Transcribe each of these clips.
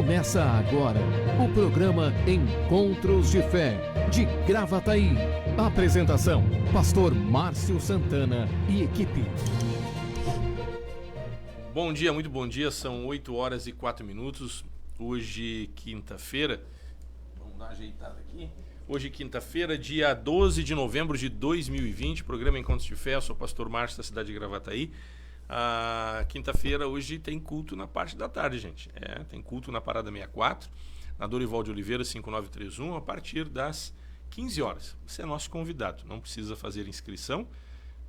Começa agora o programa Encontros de Fé, de Gravataí. Apresentação, Pastor Márcio Santana e equipe. Bom dia, muito bom dia, são 8h04. Hoje, quinta-feira, vamos dar uma ajeitada aqui. Hoje, quinta-feira, dia 12 de novembro de 2020, programa Encontros de Fé. Eu sou o Pastor Márcio da cidade de Gravataí. A quinta-feira hoje tem culto na parte da tarde, gente. Tem culto na Parada 64, na Dorival de Oliveira 5931, a partir das 15 horas. Você é nosso convidado, não precisa fazer inscrição,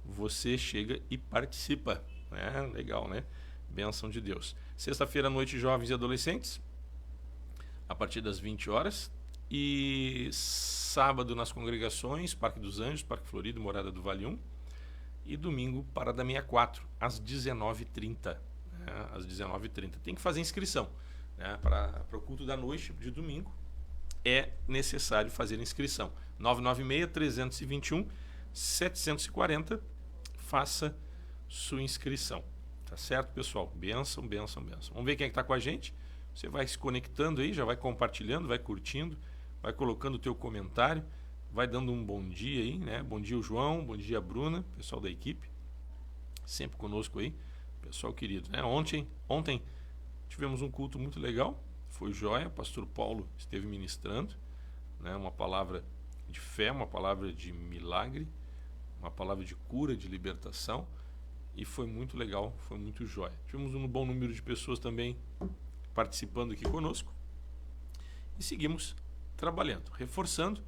você chega e participa. Legal, né? Bênção de Deus. Sexta-feira à noite, jovens e adolescentes, a partir das 20 horas. E sábado nas congregações, Parque dos Anjos, Parque Florido, Morada do Vale 1. E domingo, Parada 64, às 19h30. Às 19h30. Tem que fazer inscrição. Para o culto da noite de domingo, é necessário fazer inscrição. 996-321-740. Faça sua inscrição. Tá certo, pessoal? Bênção, bênção, bênção. Vamos ver quem é que está com a gente. Você vai se conectando aí, já vai compartilhando, vai curtindo, vai colocando o teu comentário. Vai dando um bom dia aí, né? Bom dia, o João, bom dia, a Bruna, pessoal da equipe, sempre conosco aí, pessoal querido, né? Ontem tivemos um culto muito legal, foi joia, o pastor Paulo esteve ministrando, né? Uma palavra de fé, uma palavra de milagre, uma palavra de cura, de libertação, e foi muito legal, foi muito joia. Tivemos um bom número de pessoas também participando aqui conosco, e seguimos trabalhando, reforçando.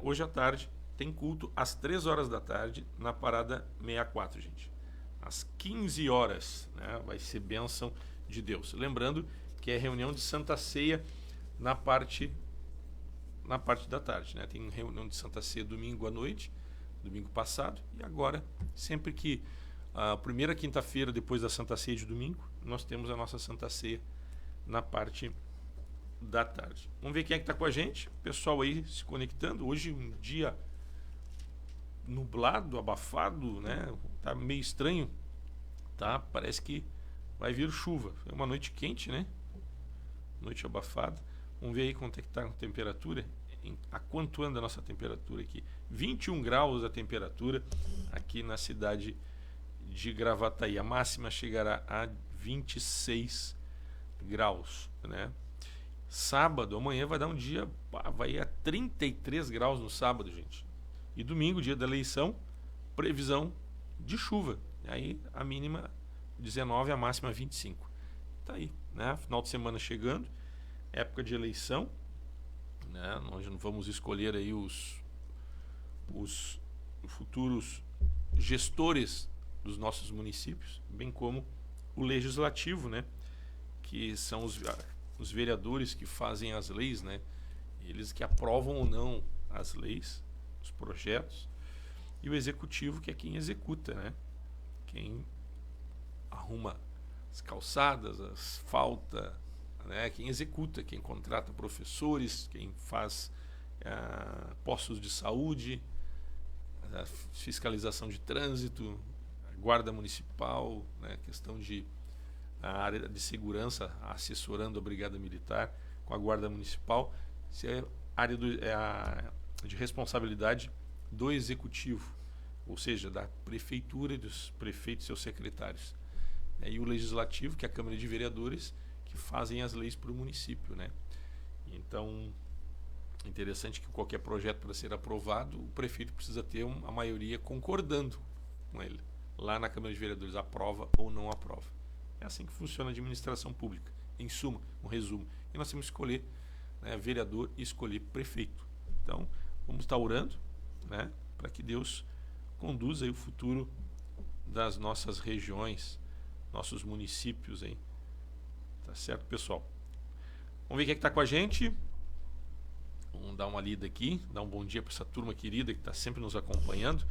Hoje à tarde tem culto às 3 horas da tarde na Parada 64, gente. Às 15 horas, né? Vai ser bênção de Deus. Lembrando que é reunião de Santa Ceia na parte da tarde, né? Tem reunião de Santa Ceia domingo à noite, domingo passado, e agora, sempre que a primeira quinta-feira depois da Santa Ceia de domingo, nós temos a nossa Santa Ceia na parte da tarde. Vamos ver quem é que está com a gente. Pessoal aí se conectando. Hoje um dia nublado, abafado, né? Tá meio estranho, tá? Parece que vai vir chuva. É uma noite quente, né? Noite abafada. Vamos ver aí quanto é que está a temperatura. A quanto anda a nossa temperatura aqui? 21 graus a temperatura aqui na cidade de Gravataí. A máxima chegará a 26 graus, né? Sábado, amanhã vai dar um dia, vai ir a 33 graus no sábado, gente. E domingo, dia da eleição, previsão de chuva. Aí a mínima 19, a máxima 25. Tá aí, né? Final de semana chegando, época de eleição, né? Nós vamos escolher aí os futuros gestores dos nossos municípios, bem como o legislativo, né? Que são os vereadores que fazem as leis, né? Eles que aprovam ou não as leis, os projetos, e o executivo, que é quem executa, né? Quem arruma as calçadas, asfalta, né? Quem executa, quem contrata professores, quem faz postos de saúde, a fiscalização de trânsito, a guarda municipal, né? Questão de a área de segurança, assessorando a Brigada Militar com a Guarda Municipal, isso é área de responsabilidade do Executivo, ou seja, da Prefeitura e dos prefeitos e seus secretários. E o Legislativo, que é a Câmara de Vereadores, que fazem as leis para o município, né? Então, é interessante que qualquer projeto para ser aprovado, o prefeito precisa ter a maioria concordando com ele. Lá na Câmara de Vereadores, aprova ou não aprova. É assim que funciona a administração pública. Em suma, um resumo. E nós temos que escolher, né, vereador e escolher prefeito. Então, vamos estar orando, né, para que Deus conduza aí o futuro das nossas regiões, nossos municípios aí. Tá certo, pessoal? Vamos ver quem é que está com a gente. Vamos dar uma lida aqui, dar um bom dia para essa turma querida que está sempre nos acompanhando.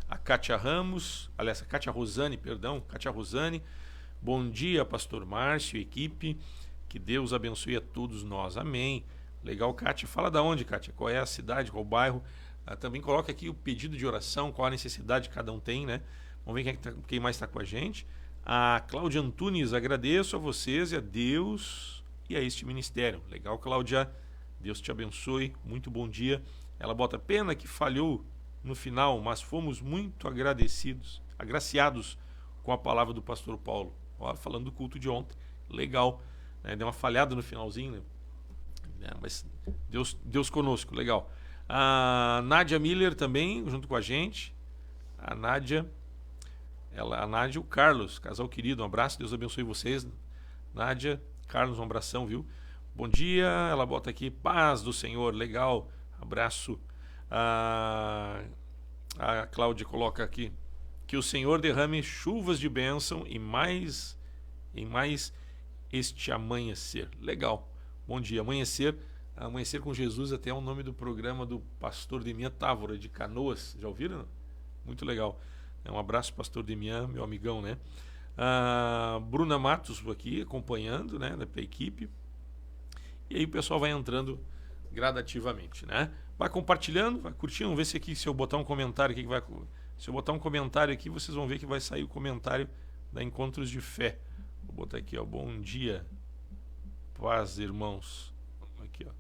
A Kátia Ramos, aliás, a Kátia Rosane, Kátia Rosane. Bom dia, pastor Márcio, equipe, que Deus abençoe a todos nós, amém. Legal, Kátia, fala da onde, Kátia, qual é a cidade, qual o bairro, também coloca aqui o pedido de oração, qual a necessidade que cada um tem, né? Vamos ver quem mais está com a gente. A Cláudia Antunes, agradeço a vocês e a Deus e a este ministério. Legal, Cláudia. Deus te abençoe. Muito bom dia. Ela bota: pena que falhou no final, mas fomos muito agraciados com a palavra do pastor Paulo. Ó, falando do culto de ontem. Legal. Né? Deu uma falhada no finalzinho, né? Mas Deus conosco. Legal. A Nádia Miller também, junto com a gente. A Nádia e o Carlos, casal querido, um abraço, Deus abençoe vocês. Nádia, Carlos, um abração, viu? Bom dia, ela bota aqui: paz do Senhor, legal, abraço. A Cláudia coloca aqui: que o Senhor derrame chuvas de bênção e mais este amanhecer. Legal, bom dia. Amanhecer com Jesus, até é o nome do programa do pastor Demian Távora, de Canoas, já ouviram? Muito legal. Um abraço, pastor Demian, meu amigão, né? Bruna Matos aqui acompanhando, né, da equipe. E aí o pessoal vai entrando gradativamente, né? Vai compartilhando, vai curtindo, vamos ver se aqui, se eu botar um comentário aqui, se eu botar um comentário aqui, vocês vão ver que vai sair o comentário da Encontros de Fé. Vou botar aqui, ó: bom dia, paz, irmãos. Aqui, ó.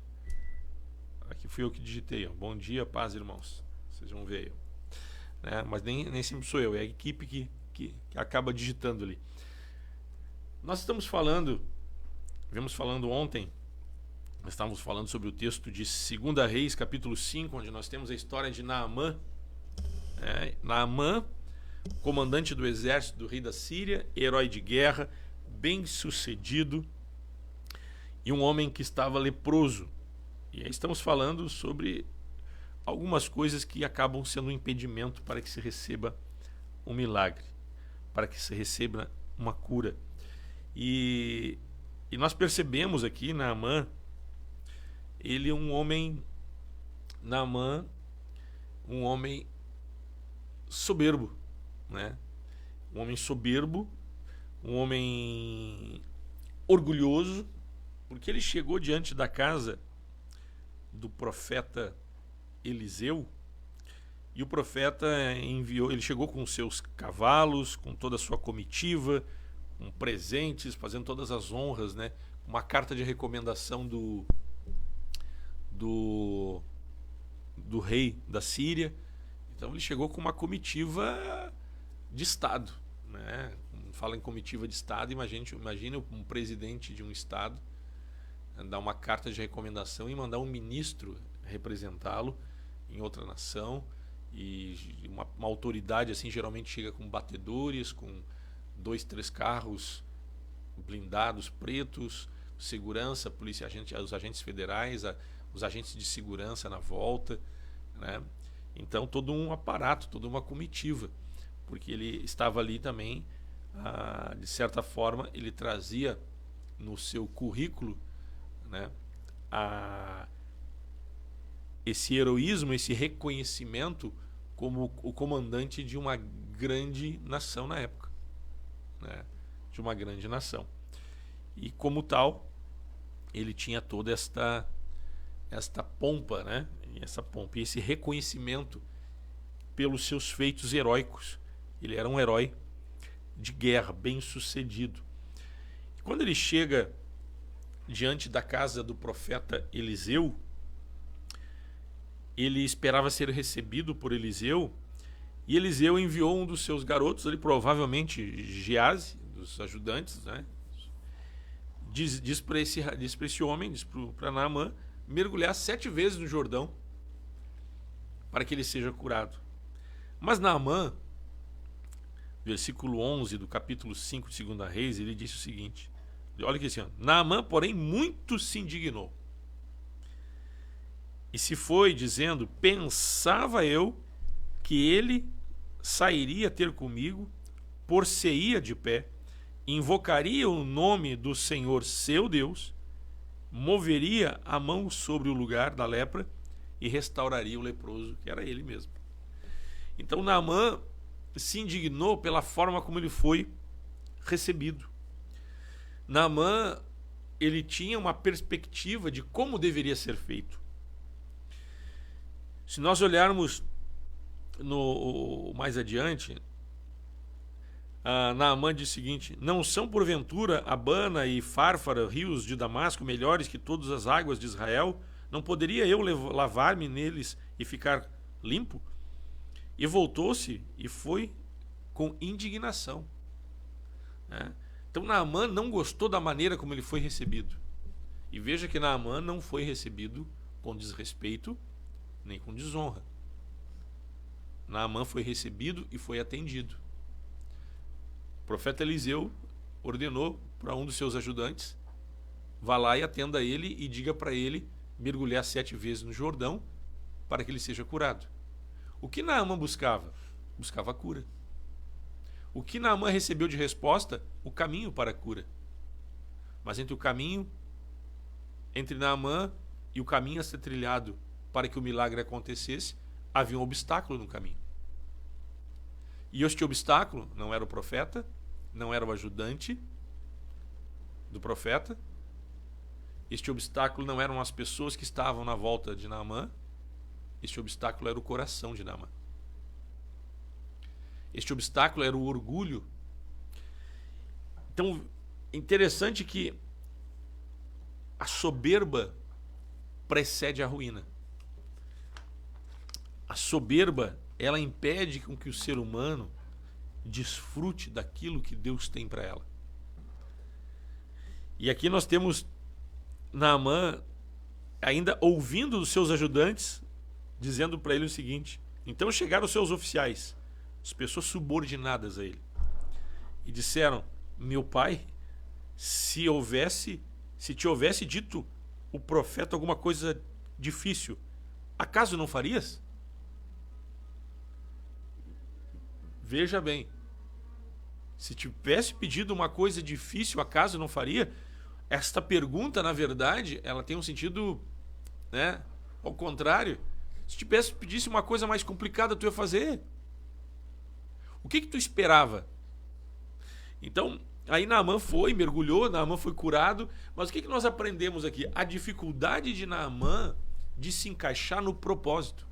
Aqui fui eu que digitei, ó: bom dia, paz, irmãos. Vocês vão ver aí, né? Mas nem sempre sou eu, é a equipe que acaba digitando ali. Nós vimos falando ontem, nós estávamos falando sobre o texto de 2 Reis, capítulo 5, onde nós temos a história de Naamã. Naamã, comandante do exército do rei da Síria, herói de guerra, bem-sucedido, e um homem que estava leproso. E aí estamos falando sobre algumas coisas que acabam sendo um impedimento para que se receba um milagre, para que se receba uma cura. E nós percebemos aqui Naamã, ele é um homem soberbo, né? Um homem soberbo, um homem orgulhoso, porque ele chegou diante da casa do profeta Eliseu, e o profeta ele chegou com seus cavalos, com toda a sua comitiva, com presentes, fazendo todas as honras, né? Uma carta de recomendação do rei da Síria. Então ele chegou com uma comitiva de Estado, né? Fala em comitiva de Estado, imagine um presidente de um Estado dar uma carta de recomendação e mandar um ministro representá-lo em outra nação. E uma autoridade assim geralmente chega com batedores, com 2, 3 carros blindados pretos, segurança, polícia, os agentes federais, os agentes de segurança na volta, né? Então todo um aparato, toda uma comitiva, porque ele estava ali também, de certa forma, ele trazia no seu currículo, né, esse heroísmo, esse reconhecimento como o comandante de uma grande nação na época, né? De uma grande nação. E como tal, ele tinha toda esta pompa, né? E esse reconhecimento pelos seus feitos heróicos. Ele era um herói de guerra, bem-sucedido. E quando ele chega diante da casa do profeta Eliseu, ele esperava ser recebido por Eliseu, e Eliseu enviou um dos seus garotos, ali, provavelmente Geazi, dos ajudantes, né? Diz para esse homem, diz para Naamã, mergulhar 7 vezes no Jordão para que ele seja curado. Mas Naamã, versículo 11 do capítulo 5 de 2 Reis, ele disse o seguinte, olha aqui assim, ó: Naamã, porém, muito se indignou e se foi dizendo: pensava eu que ele sairia ter comigo, por-se-ia de pé, invocaria o nome do Senhor seu Deus, moveria a mão sobre o lugar da lepra e restauraria o leproso, que era ele mesmo. Então Naamã se indignou pela forma como ele foi recebido. Naamã, ele tinha uma perspectiva de como deveria ser feito. Se nós olharmos mais adiante, Naamã diz o seguinte: não são porventura Abana e Fárfara, rios de Damasco, melhores que todas as águas de Israel? Não poderia eu lavar-me neles e ficar limpo? E voltou-se e foi com indignação. Então Naamã não gostou da maneira como ele foi recebido. E veja que Naamã não foi recebido com desrespeito nem com desonra. Naamã foi recebido e foi atendido. O profeta Eliseu ordenou para um dos seus ajudantes: vá lá e atenda ele e diga para ele mergulhar 7 vezes no Jordão para que ele seja curado. O que Naamã buscava? Buscava a cura. O que Naamã recebeu de resposta? O caminho para a cura. Mas entre Naamã e o caminho a ser trilhado para que o milagre acontecesse, havia um obstáculo no caminho. E este obstáculo não era o profeta, não era o ajudante do profeta. Este obstáculo não eram as pessoas que estavam na volta de Naamã. Este obstáculo era o coração de Naamã. Este obstáculo era o orgulho. Então, interessante que a soberba precede a ruína. A soberba, ela impede com que o ser humano desfrute daquilo que Deus tem para ela. E aqui nós temos Naamã ainda ouvindo os seus ajudantes, dizendo para ele o seguinte: então chegaram os seus oficiais, as pessoas subordinadas a ele, e disseram: meu pai, se te houvesse dito o profeta alguma coisa difícil, acaso não farias? Veja bem, se tivesse pedido uma coisa difícil, acaso não faria? Esta pergunta, na verdade, ela tem um sentido, ao contrário. Se tivesse pedisse uma coisa mais complicada, tu ia fazer. O que tu esperava? Então, aí Naamã mergulhou, Naamã foi curado. Mas o que nós aprendemos aqui? A dificuldade de Naamã de se encaixar no propósito.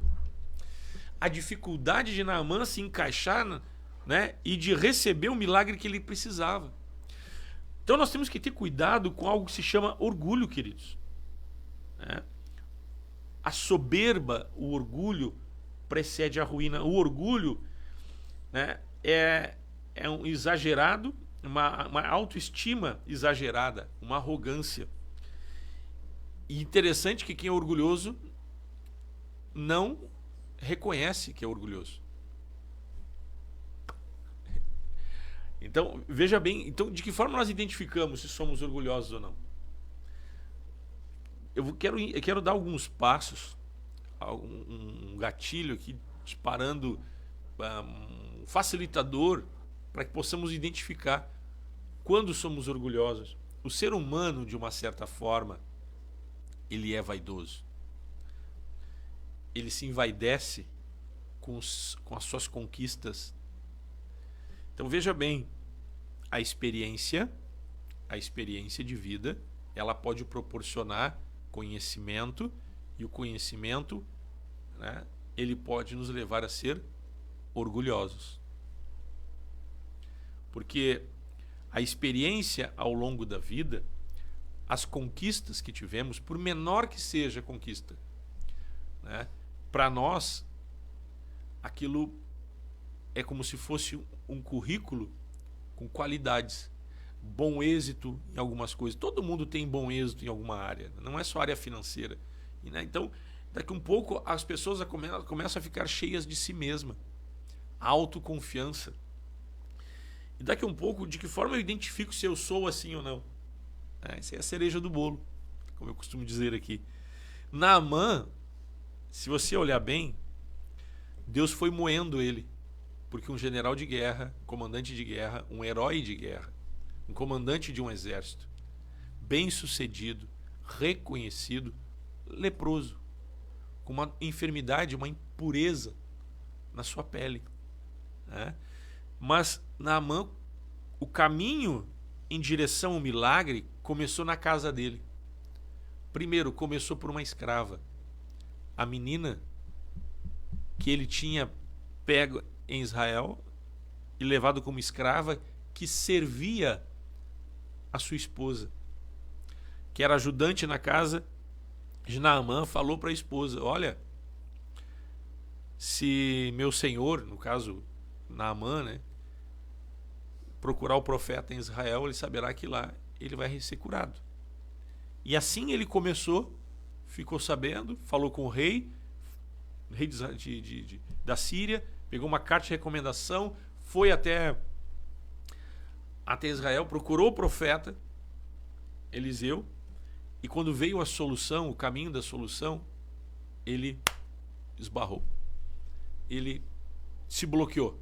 A dificuldade de Naamã se encaixar, e de receber o milagre que ele precisava. Então nós temos que ter cuidado com algo que se chama orgulho, queridos. A soberba, o orgulho, precede a ruína. O orgulho, é um exagerado, uma autoestima exagerada, uma arrogância. E interessante que quem é orgulhoso não reconhece que é orgulhoso. Então, veja bem, de que forma nós identificamos se somos orgulhosos ou não? Eu quero dar alguns passos, um gatilho aqui, disparando um facilitador para que possamos identificar quando somos orgulhosos. O ser humano, de uma certa forma, ele é vaidoso. Ele se envaidece com as suas conquistas. Então veja bem, a experiência de vida, ela pode proporcionar conhecimento, e o conhecimento, ele pode nos levar a ser orgulhosos. Porque a experiência ao longo da vida, as conquistas que tivemos, por menor que seja a conquista, para nós, aquilo é como se fosse um currículo com qualidades. Bom êxito em algumas coisas. Todo mundo tem bom êxito em alguma área. Não é só área financeira. Então, daqui um pouco, as pessoas começam a ficar cheias de si mesma. Autoconfiança. E daqui um pouco, de que forma eu identifico se eu sou assim ou não? Essa é a cereja do bolo, como eu costumo dizer aqui. Naamã, se você olhar bem, Deus foi moendo ele. Porque um general de guerra, comandante de guerra, um herói de guerra, um comandante de um exército, bem-sucedido, reconhecido, leproso, com uma enfermidade, uma impureza na sua pele. Mas Naamã, o caminho em direção ao milagre começou na casa dele. Primeiro, começou por uma escrava. A menina que ele tinha pego em Israel e levado como escrava, que servia a sua esposa, que era ajudante na casa de Naamã, falou para a esposa: olha, se meu senhor, no caso Naamã, né, procurar o profeta em Israel, ele saberá que lá ele vai ser curado. E assim ele começou, ficou sabendo, falou com o rei da Síria, pegou uma carta de recomendação, foi até Israel, procurou o profeta Eliseu, e quando veio a solução, o caminho da solução, ele esbarrou. Ele se bloqueou,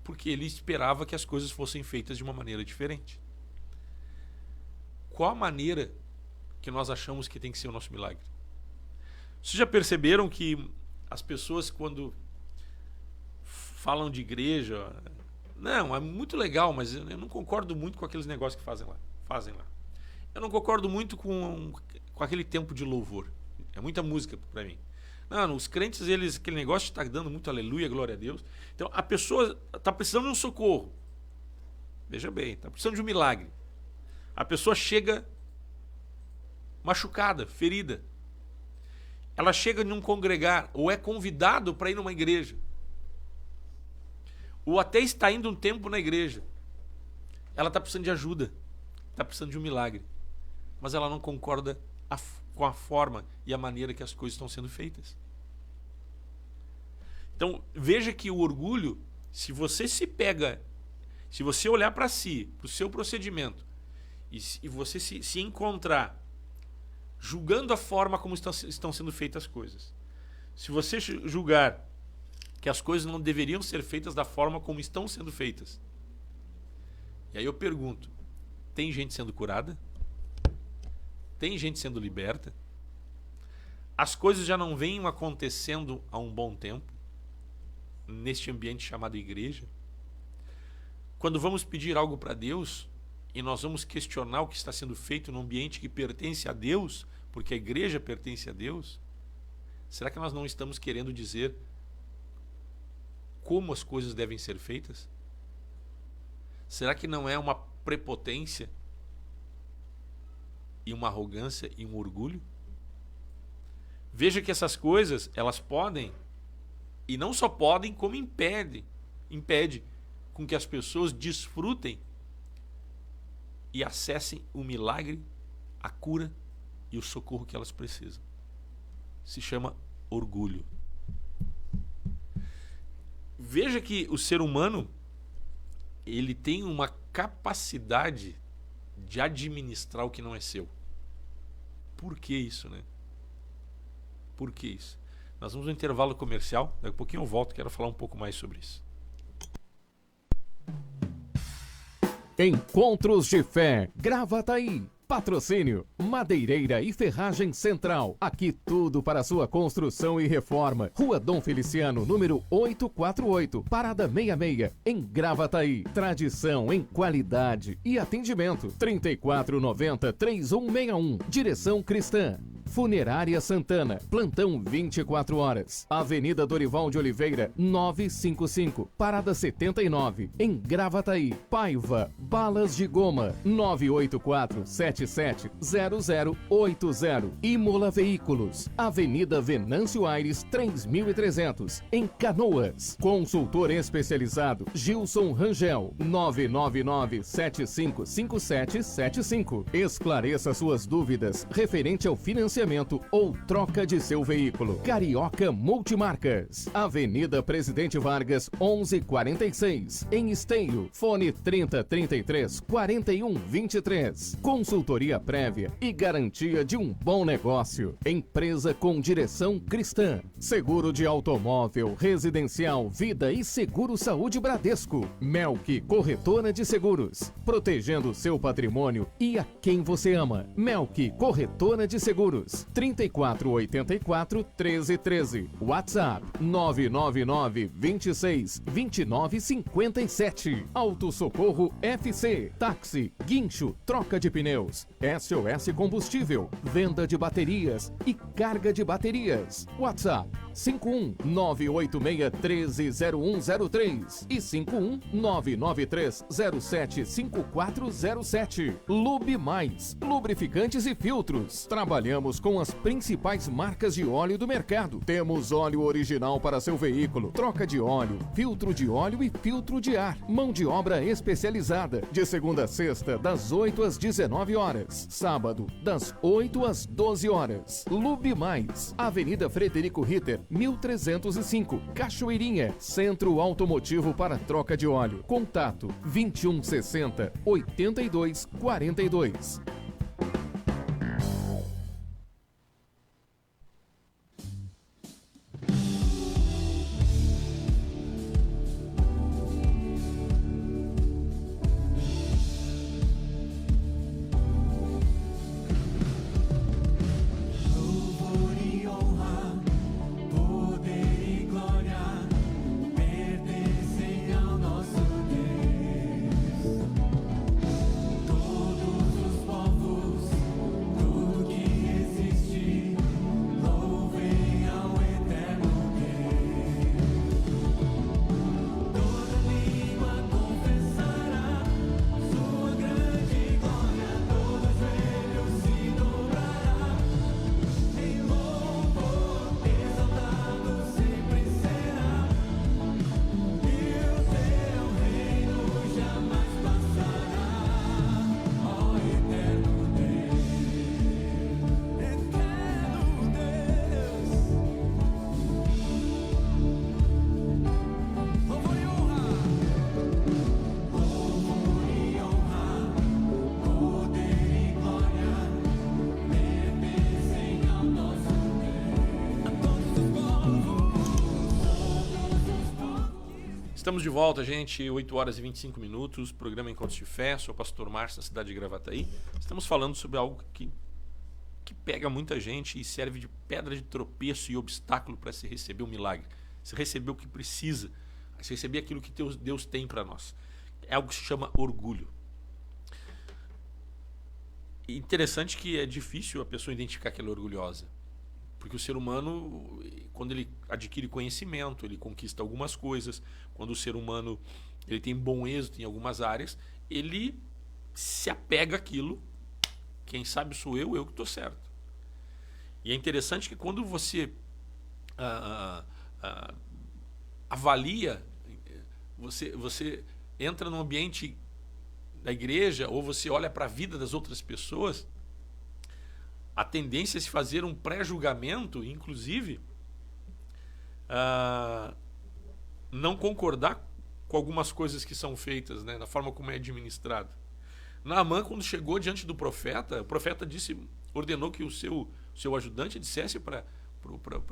porque ele esperava que as coisas fossem feitas de uma maneira diferente. Qual a maneira que nós achamos que tem que ser o nosso milagre? Vocês já perceberam que as pessoas, quando falam de igreja, não, é muito legal, mas eu não concordo muito com aqueles negócios que fazem lá. Eu não concordo muito com aquele tempo de louvor. É muita música para mim. Não, os crentes, aquele negócio está dando muito aleluia, glória a Deus. Então a pessoa está precisando de um socorro. Veja bem, está precisando de um milagre. A pessoa chega machucada, ferida. Ela chega num congregar, ou é convidado para ir numa igreja, ou até está indo um tempo na igreja. Ela está precisando de ajuda, está precisando de um milagre, mas ela não concorda com a forma e a maneira que as coisas estão sendo feitas. Então veja que o orgulho, se você olhar para si, para o seu procedimento, e você se encontrar julgando a forma como estão sendo feitas as coisas, se você julgar que as coisas não deveriam ser feitas da forma como estão sendo feitas, e aí eu pergunto: tem gente sendo curada? Tem gente sendo liberta? As coisas já não vêm acontecendo há um bom tempo neste ambiente chamado igreja? Quando vamos pedir algo para Deus e nós vamos questionar o que está sendo feito num ambiente que pertence a Deus, porque a igreja pertence a Deus, será que nós não estamos querendo dizer como as coisas devem ser feitas? Será que não é uma prepotência e uma arrogância e um orgulho? Veja que essas coisas, elas podem, e não só podem, como impede com que as pessoas desfrutem e acessem o milagre, a cura e o socorro que elas precisam. Se chama orgulho. Veja que o ser humano, ele tem uma capacidade de administrar o que não é seu. Por que isso, né? Por que isso? Nós vamos no intervalo comercial, daqui a pouquinho eu volto, quero falar um pouco mais sobre isso. Encontros de Fé, Gravataí. Patrocínio, Madeireira e Ferragem Central. Aqui tudo para sua construção e reforma. Rua Dom Feliciano, número 848, Parada 66, em Gravataí. Tradição em qualidade e atendimento. 3490-3161. Direção Cristã. Funerária Santana, plantão 24 horas. Avenida Dorival de Oliveira, 955, Parada 79, em Gravataí. Paiva, balas de goma, 984-770080. Imola Veículos, Avenida Venâncio Aires, 3300, em Canoas. Consultor especializado, Gilson Rangel, 999-755775. Esclareça suas dúvidas referente ao financiamento ou troca de seu veículo. Carioca Multimarcas, Avenida Presidente Vargas, 1146, em Esteio. Fone 3033-4123. Consultoria prévia e garantia de um bom negócio. Empresa com direção cristã. Seguro de automóvel, residencial, vida e seguro saúde Bradesco. Melk Corretora de Seguros, protegendo seu patrimônio e a quem você ama. Melk Corretora de Seguros. 3484-1313. WhatsApp 999-26-2957. Auto Socorro FC. Táxi, guincho, troca de pneus. SOS Combustível. Venda de baterias e carga de baterias. WhatsApp 51-986-130103 e 51-993-075407. Lube Mais, lubrificantes e filtros. Trabalhamos com as principais marcas de óleo do mercado. Temos óleo original para seu veículo, troca de óleo, filtro de óleo e filtro de ar. Mão de obra especializada. De segunda a sexta, das 8 às 19 horas. Sábado, das 8 às 12 horas. Lube Mais, Avenida Frederico Ritter, 1305, Cachoeirinha, Centro Automotivo para troca de óleo. Contato 2160 8242. Estamos de volta, gente, 8 horas e 25 minutos, programa Encontros de Fé, sou o pastor Márcio, na cidade de Gravataí. Estamos falando sobre algo que pega muita gente e serve de pedra de tropeço e obstáculo para se receber um milagre. Se receber o que precisa, se receber aquilo que Deus tem para nós. É algo que se chama orgulho. E interessante que é difícil a pessoa identificar que ela é orgulhosa. Porque o ser humano, quando ele adquire conhecimento, ele conquista algumas coisas. Quando o ser humano ele tem bom êxito em algumas áreas, ele se apega àquilo. Quem sabe sou eu que estou certo. E é interessante que quando você avalia, você entra num ambiente da igreja ou você olha para a vida das outras pessoas, a tendência é se fazer um pré-julgamento, inclusive, não concordar com algumas coisas que são feitas, né, na forma como é administrado. Naamã, quando chegou diante do profeta, o profeta ordenou que o seu ajudante dissesse para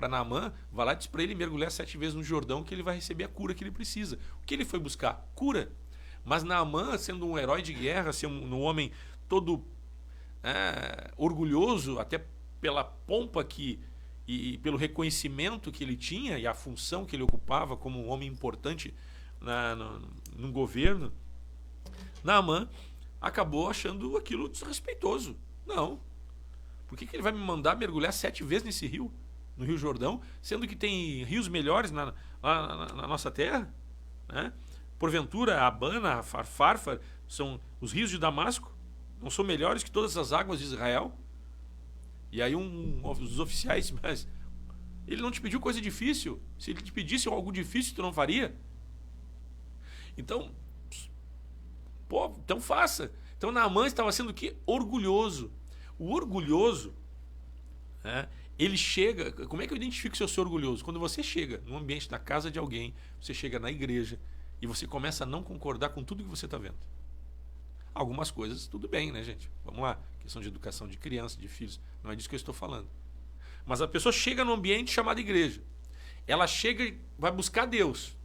Naamã, vai lá e diz para ele mergulhar 7 vezes no Jordão que ele vai receber a cura que ele precisa. O que ele foi buscar? Cura. Mas Naamã, sendo um herói de guerra, sendo um homem todo orgulhoso, até pela pompa e pelo reconhecimento que ele tinha e a função que ele ocupava como um homem importante no governo, Naamã acabou achando aquilo desrespeitoso. Não. Por que ele vai me mandar mergulhar 7 vezes nesse rio, no Rio Jordão, sendo que tem rios melhores na nossa terra? Né? Porventura, a Abana, a Farfar, são os rios de Damasco? Não são melhores que todas as águas de Israel? E aí os oficiais, mas ele não te pediu coisa difícil. Se ele te pedisse algo difícil, tu não faria? Então, então faça. Então Naamã estava sendo o quê? Orgulhoso. O orgulhoso, ele chega... Como é que eu identifico se eu sou orgulhoso? Quando você chega no ambiente da casa de alguém, você chega na igreja e você começa a não concordar com tudo que você está vendo. Algumas coisas, tudo bem, né, gente? Vamos lá. Questão de educação de criança, de filhos. Não é disso que eu estou falando. Mas a pessoa chega num ambiente chamado igreja. Ela chega e vai buscar Deus.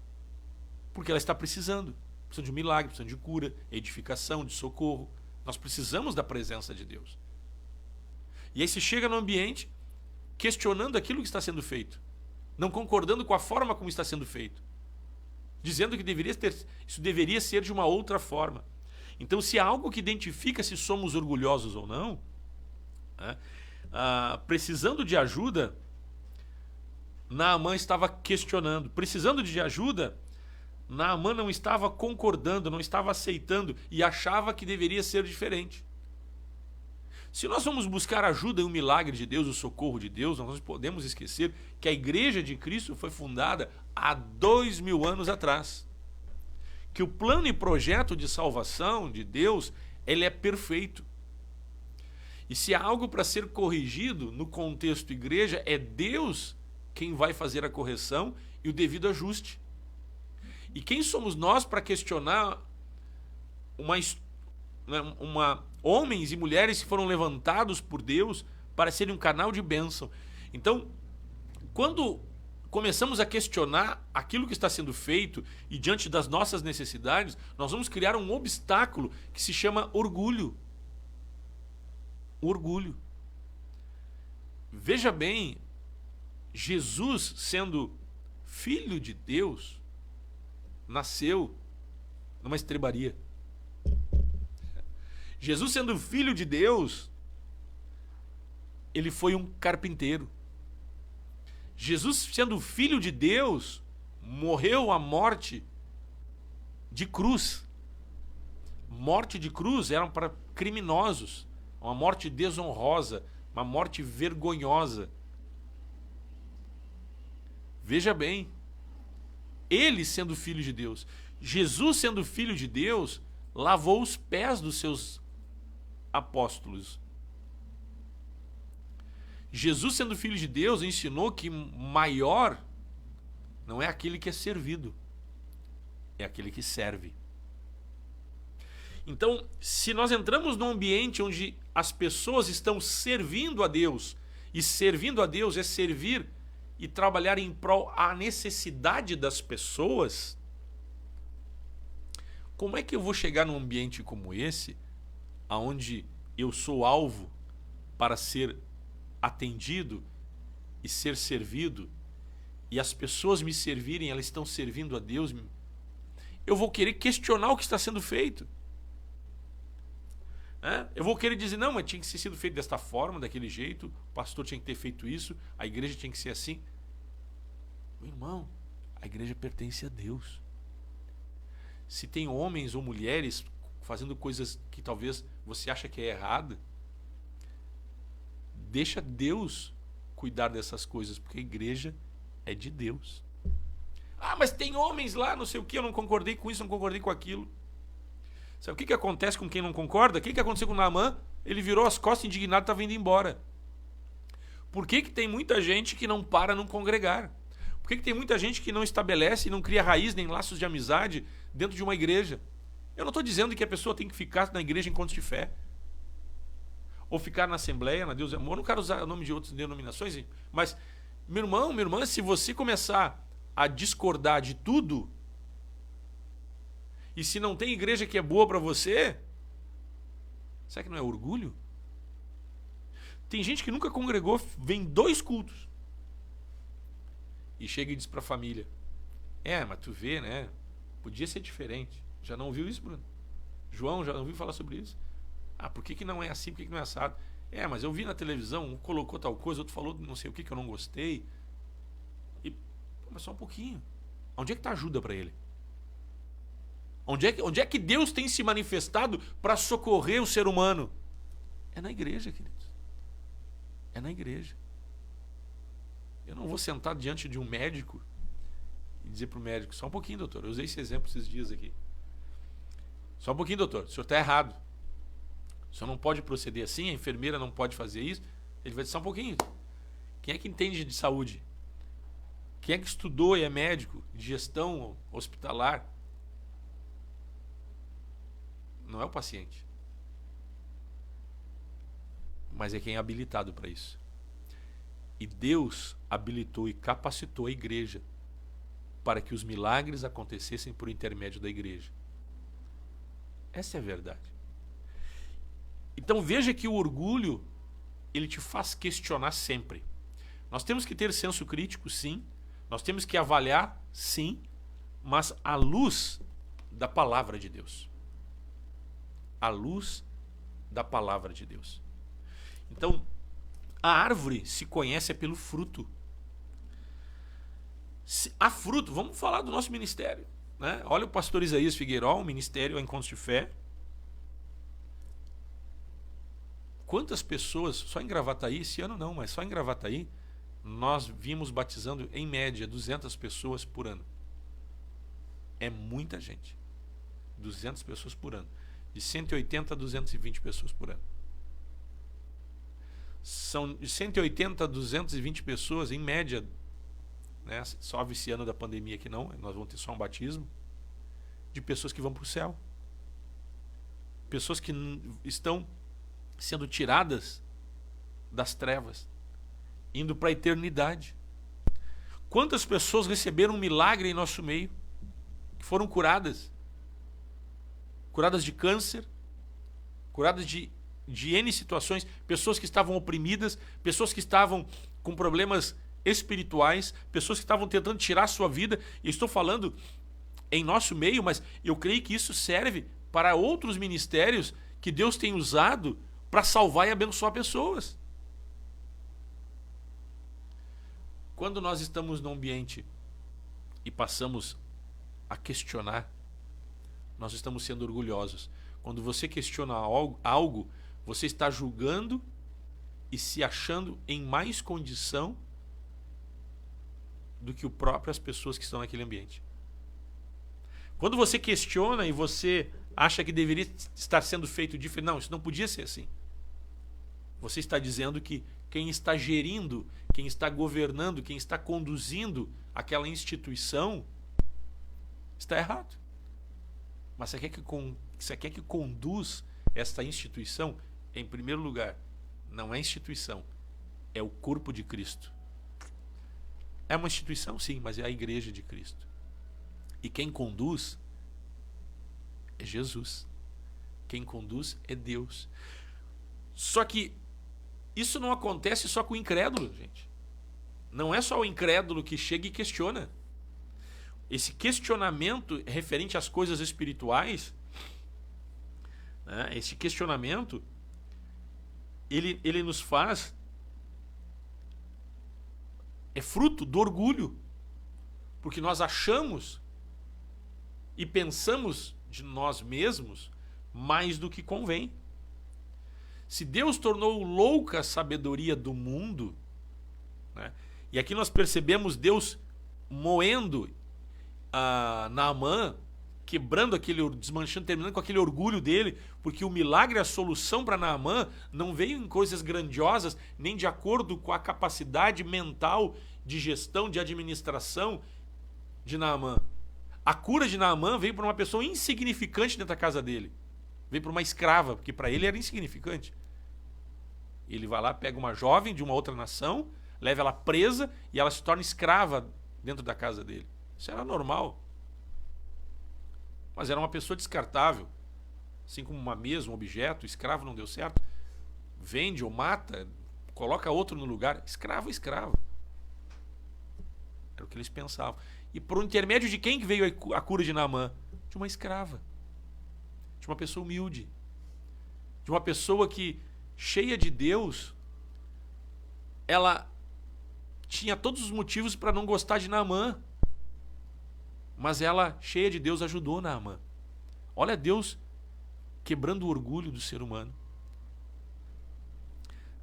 Porque ela está precisando. Precisando de um milagre, precisando de cura, edificação, de socorro. Nós precisamos da presença de Deus. E aí se chega no ambiente questionando aquilo que está sendo feito. Não concordando com a forma como está sendo feito. Dizendo que isso deveria ser de uma outra forma. Então, se há algo que identifica se somos orgulhosos ou não, precisando de ajuda, Naamã estava questionando, precisando de ajuda. Naamã não estava concordando, não estava aceitando e achava que deveria ser diferente. Se nós vamos buscar ajuda e o milagre de Deus, o socorro de Deus, nós não podemos esquecer que a Igreja de Cristo foi fundada há 2000 anos atrás. Que o plano e projeto de salvação de Deus, ele é perfeito. E se há algo para ser corrigido no contexto igreja, é Deus quem vai fazer a correção e o devido ajuste. E quem somos nós para questionar homens e mulheres que foram levantados por Deus para serem um canal de bênção? Então, quando começamos a questionar aquilo que está sendo feito e diante das nossas necessidades, nós vamos criar um obstáculo que se chama orgulho. Orgulho. Veja bem, Jesus, sendo filho de Deus, nasceu numa estrebaria. Jesus, sendo filho de Deus, ele foi um carpinteiro. Jesus, sendo filho de Deus, morreu a morte de cruz. Morte de cruz era para criminosos, uma morte desonrosa, uma morte vergonhosa. Veja bem, ele sendo filho de Deus, Jesus sendo filho de Deus, lavou os pés dos seus apóstolos. Jesus sendo filho de Deus ensinou que maior não é aquele que é servido, é aquele que serve. Então, se nós entramos num ambiente onde as pessoas estão servindo a Deus, e servindo a Deus é servir e trabalhar em prol à necessidade das pessoas, como é que eu vou chegar num ambiente como esse, onde eu sou alvo para ser atendido e ser servido, e as pessoas me servirem, elas estão servindo a Deus? Eu vou querer questionar o que está sendo feito. Eu vou querer dizer, não, mas tinha que ser sido feito desta forma, daquele jeito, o pastor tinha que ter feito isso, a igreja tinha que ser assim. Meu irmão, a igreja pertence a Deus. Se tem homens ou mulheres fazendo coisas que talvez você acha que é errada, deixa Deus cuidar dessas coisas, porque a igreja é de Deus. Ah, mas tem homens lá, não sei o que, eu não concordei com isso, não concordei com aquilo. Sabe o que acontece com quem não concorda? O que aconteceu com o Naamã? Ele virou as costas indignado e estava indo embora. Por que tem muita gente que não para não congregar? Por que tem muita gente que não estabelece e não cria raiz nem laços de amizade dentro de uma igreja? Eu não estou dizendo que a pessoa tem que ficar na igreja enquanto de fé. Ou ficar na Assembleia, na Deus e Amor. Eu não quero usar o nome de outras denominações, mas, meu irmão, minha irmã, se você começar a discordar de tudo, e se não tem igreja que é boa para você, será que não é orgulho? Tem gente que nunca congregou, vem 2 cultos. E chega e diz para a família, mas tu vê, né? Podia ser diferente. Já não ouviu isso, Bruno? João, já não ouviu falar sobre isso? Por que não é assim? Por que não é assado? Mas eu vi na televisão, um colocou tal coisa, outro falou não sei o que eu não gostei. Mas só um pouquinho. Onde é que está a ajuda para ele? Onde é que Deus tem se manifestado para socorrer o ser humano? É na igreja, queridos. É na igreja. Eu não vou sentar diante de um médico e dizer para o médico, só um pouquinho, doutor, eu usei esse exemplo esses dias aqui. Só um pouquinho, doutor, o senhor está errado. O senhor não pode proceder assim, a enfermeira não pode fazer isso. Ele vai dizer, só um pouquinho. Quem é que entende de saúde? Quem é que estudou e é médico de gestão hospitalar? Não é o paciente. Mas é quem é habilitado para isso. E Deus habilitou e capacitou a igreja para que os milagres acontecessem por intermédio da igreja. Essa é a verdade. Então veja que o orgulho, ele te faz questionar sempre. Nós temos que ter senso crítico, sim. Nós temos que avaliar, sim. Mas à luz da palavra de Deus. À luz da palavra de Deus. Então, a árvore se conhece pelo fruto. há fruto. Vamos falar do nosso ministério, né? Olha o pastor Isaías Figueiró, o ministério Encontros de Fé. Quantas pessoas, só em Gravataí, esse ano não, mas só em Gravataí, nós vimos batizando, em média, 200 pessoas por ano. É muita gente. 200 pessoas por ano. De 180 a 220 pessoas por ano. São de 180 a 220 pessoas, em média, né, só esse ano da pandemia que não, nós vamos ter só um batismo, de pessoas que vão para o céu. Pessoas que estão sendo tiradas das trevas, indo para a eternidade. Quantas pessoas receberam um milagre em nosso meio, que foram curadas? Curadas de câncer, curadas de N situações, pessoas que estavam oprimidas, pessoas que estavam com problemas espirituais, pessoas que estavam tentando tirar a sua vida. E estou falando em nosso meio, mas eu creio que isso serve para outros ministérios que Deus tem usado para salvar e abençoar pessoas. Quando nós estamos num ambiente e passamos a questionar, nós estamos sendo orgulhosos. Quando você questiona algo, você está julgando e se achando em mais condição do que as pessoas que estão naquele ambiente. Quando você questiona e você acha que deveria estar sendo feito diferente, não, isso não podia ser assim. Você está dizendo que quem está gerindo, quem está governando, quem está conduzindo aquela instituição está errado. Mas você quer que conduz esta instituição? Em primeiro lugar, não é instituição, é o corpo de Cristo. É uma instituição, sim, mas é a igreja de Cristo. E quem conduz é Jesus. Quem conduz é Deus. Só que isso não acontece só com o incrédulo, gente. Não é só o incrédulo que chega e questiona. Esse questionamento referente às coisas espirituais, né, esse questionamento, ele nos faz, é fruto do orgulho, porque nós achamos e pensamos de nós mesmos mais do que convém. Se Deus tornou louca a sabedoria do mundo, né, e aqui nós percebemos Deus moendo Naamã, quebrando desmanchando, terminando com aquele orgulho dele, porque o milagre, a solução para Naamã não veio em coisas grandiosas, nem de acordo com a capacidade mental de gestão, de administração de Naamã. A cura de Naamã veio para uma pessoa insignificante dentro da casa dele. Veio para uma escrava, porque para ele era insignificante. Ele vai lá, pega uma jovem de uma outra nação, leva ela presa e ela se torna escrava dentro da casa dele. Isso era normal. Mas era uma pessoa descartável. Assim como uma mesa, um objeto, escravo não deu certo. Vende ou mata, coloca outro no lugar. Escravo é escravo. Era o que eles pensavam. E por intermédio de quem que veio a cura de Naamã? De uma escrava. De uma pessoa humilde. De uma pessoa que, cheia de Deus, ela tinha todos os motivos para não gostar de Naamã. Mas ela, cheia de Deus, ajudou Naamã. Olha Deus quebrando o orgulho do ser humano.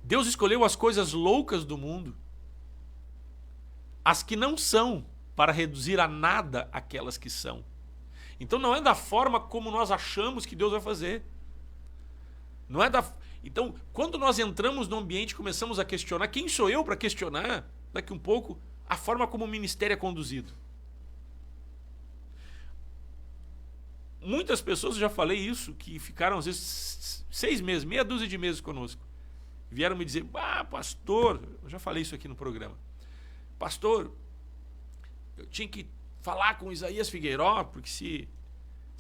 Deus escolheu as coisas loucas do mundo, as que não são, para reduzir a nada aquelas que são. Então não é da forma como nós achamos que Deus vai fazer. Não é da... Então, quando nós entramos no ambiente e começamos a questionar, quem sou eu para questionar, daqui um pouco, a forma como o ministério é conduzido? Muitas pessoas, eu já falei isso, que ficaram às vezes 6 meses, meia dúzia de meses conosco. Vieram me dizer, pastor, eu já falei isso aqui no programa. Pastor, eu tinha que falar com Isaías Figueiró, porque se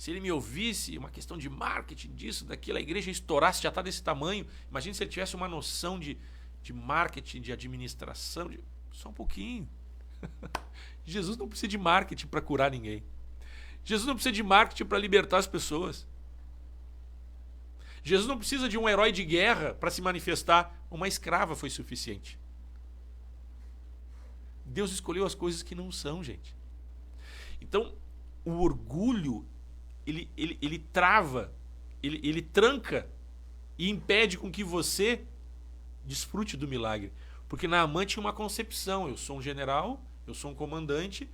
ele me ouvisse, uma questão de marketing, disso, daquilo, a igreja estourasse, já está desse tamanho. Imagina se ele tivesse uma noção de marketing, de administração, só um pouquinho. Jesus não precisa de marketing para curar ninguém. Jesus não precisa de marketing para libertar as pessoas. Jesus não precisa de um herói de guerra para se manifestar. Uma escrava foi suficiente. Deus escolheu as coisas que não são, gente. Então, o orgulho, ele trava, ele tranca e impede com que você desfrute do milagre. Porque Naamã tinha uma concepção: eu sou um general, eu sou um comandante,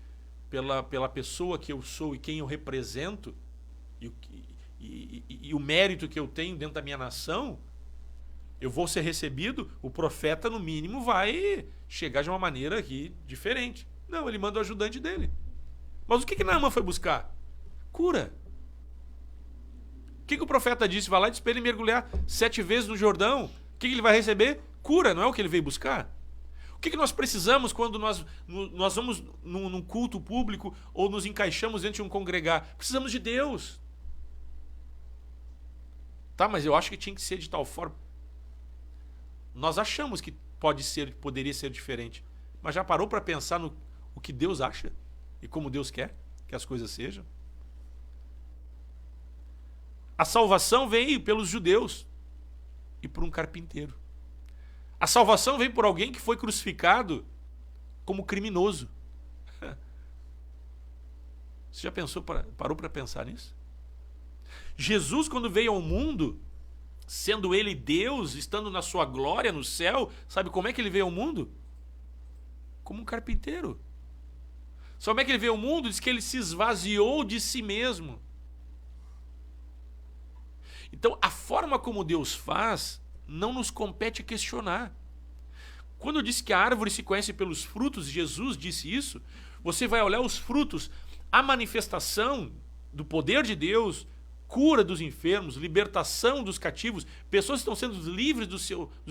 pela pessoa que eu sou e quem eu represento, e o mérito que eu tenho dentro da minha nação, eu vou ser recebido, o profeta, no mínimo, vai chegar de uma maneira aqui diferente. Não, ele manda o ajudante dele. Mas o que Naamã foi buscar? Cura. O que o profeta disse? Vai lá e diz para ele mergulhar 7 vezes no Jordão. O que ele vai receber? Cura, não é o que ele veio buscar? O que nós precisamos quando nós vamos num culto público ou nos encaixamos dentro de um congregar? Precisamos de Deus. Tá, mas eu acho que tinha que ser de tal forma. Nós achamos que poderia ser diferente. Mas já parou para pensar no o que Deus acha? E como Deus quer que as coisas sejam? A salvação veio pelos judeus e por um carpinteiro. A salvação veio por alguém que foi crucificado como criminoso. Você já parou para pensar nisso? Jesus, quando veio ao mundo, sendo ele Deus, estando na sua glória no céu, sabe como é que ele veio ao mundo? Como um carpinteiro. Sabe como é que ele veio ao mundo? Diz que ele se esvaziou de si mesmo. Então, a forma como Deus faz não nos compete questionar. Quando eu disse que a árvore se conhece pelos frutos, Jesus disse isso, você vai olhar os frutos, a manifestação do poder de Deus, cura dos enfermos, libertação dos cativos, pessoas estão sendo livres do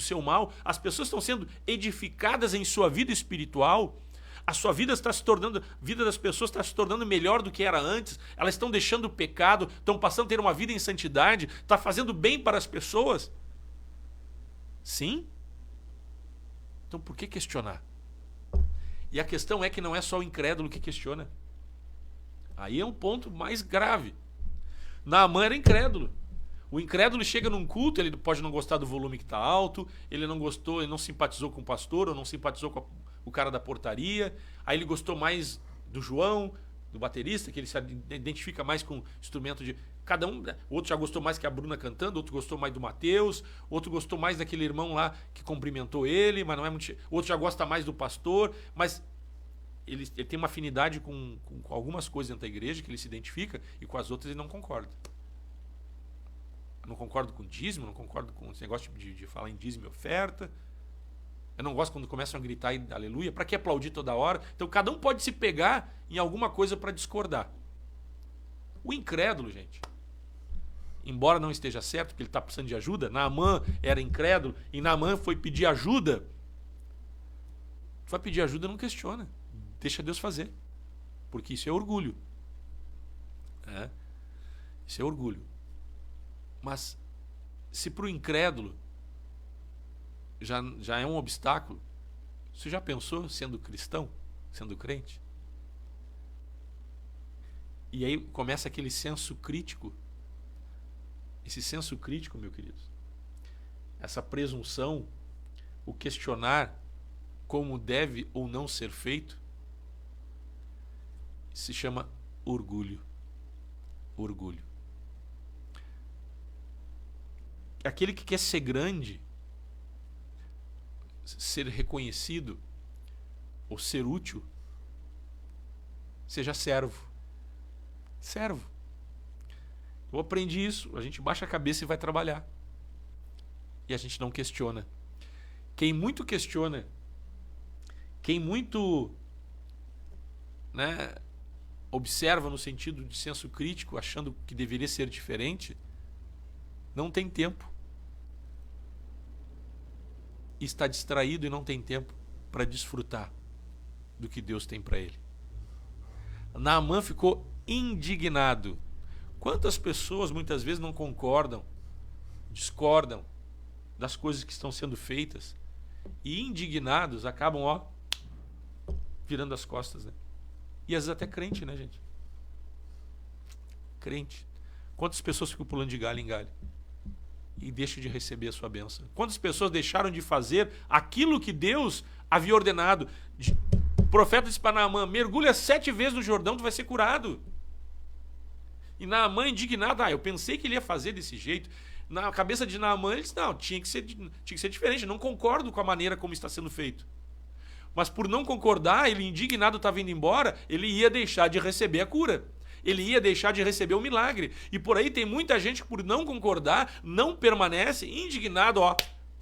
seu mal, as pessoas estão sendo edificadas em sua vida espiritual, a sua vida está se tornando, a vida das pessoas está se tornando melhor do que era antes, elas estão deixando o pecado, estão passando a ter uma vida em santidade, está fazendo bem para as pessoas. Sim? Então por que questionar? E a questão é que não é só o incrédulo que questiona. Aí é um ponto mais grave. Naamã era incrédulo. O incrédulo chega num culto, ele pode não gostar do volume que está alto, ele não gostou, ele não simpatizou com o pastor, ou não simpatizou com o cara da portaria, aí ele gostou mais do João, do baterista, que ele se identifica mais com instrumento de... Cada um, outro já gostou mais que a Bruna cantando, outro gostou mais do Mateus, outro gostou mais daquele irmão lá que cumprimentou ele, mas não é muito... Outro já gosta mais do pastor, mas ele tem uma afinidade com algumas coisas dentro da igreja que ele se identifica e com as outras ele não concorda. Eu não concordo com dízimo, não concordo com esse negócio de falar em dízimo e oferta. Eu não gosto quando começam a gritar aleluia. Para que aplaudir toda hora? Então cada um pode se pegar em alguma coisa para discordar. O incrédulo, gente, embora não esteja certo, porque ele está precisando de ajuda, Naamã era incrédulo e Naamã foi pedir ajuda. Tu vai pedir ajuda, não questiona. Deixa Deus fazer. Porque isso é orgulho. Isso é orgulho. Mas se para o incrédulo já é um obstáculo, você já pensou sendo cristão, sendo crente? E aí começa aquele senso crítico. Esse senso crítico, meu querido, essa presunção, o questionar como deve ou não ser feito, se chama orgulho. Orgulho. Aquele que quer ser grande, ser reconhecido ou ser útil, seja servo. Servo. Eu aprendi isso. A gente baixa a cabeça e vai trabalhar. E a gente não questiona. Quem muito questiona, quem muito observa no sentido de senso crítico, achando que deveria ser diferente, não tem tempo. Está distraído e não tem tempo para desfrutar do que Deus tem para ele. Naamã ficou indignado. Quantas pessoas muitas vezes não concordam, discordam das coisas que estão sendo feitas e indignados acabam virando as costas, né? E às vezes até crente, né, gente? Crente. Quantas pessoas ficam pulando de galho em galho e deixam de receber a sua bênção? Quantas pessoas deixaram de fazer aquilo que Deus havia ordenado? profeta disse para Naamã: mergulha 7 vezes no Jordão, tu vai ser curado. E Naamã, indignado, eu pensei que ele ia fazer desse jeito. Na cabeça de Naamã, ele disse: não, tinha que ser diferente, não concordo com a maneira como está sendo feito. Mas por não concordar, ele indignado estava indo embora, ele ia deixar de receber a cura. Ele ia deixar de receber o milagre. E por aí tem muita gente que por não concordar, não permanece, indignado,